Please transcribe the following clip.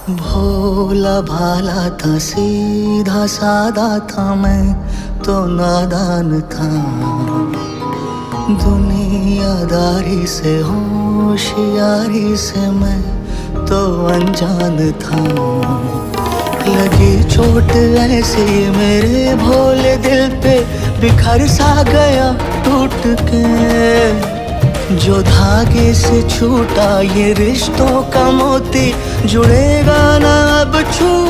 भोला भाला था, सीधा सादा था, मैं तो नादान था। दुनियादारी से होशियारी से मैं तो अनजान था। लगी चोट ऐसी मेरे भोले दिल पे, बिखर सा गया टूट के। जो धागे से छूटा ये रिश्तों का मोती, जुड़ेगा ना अब छू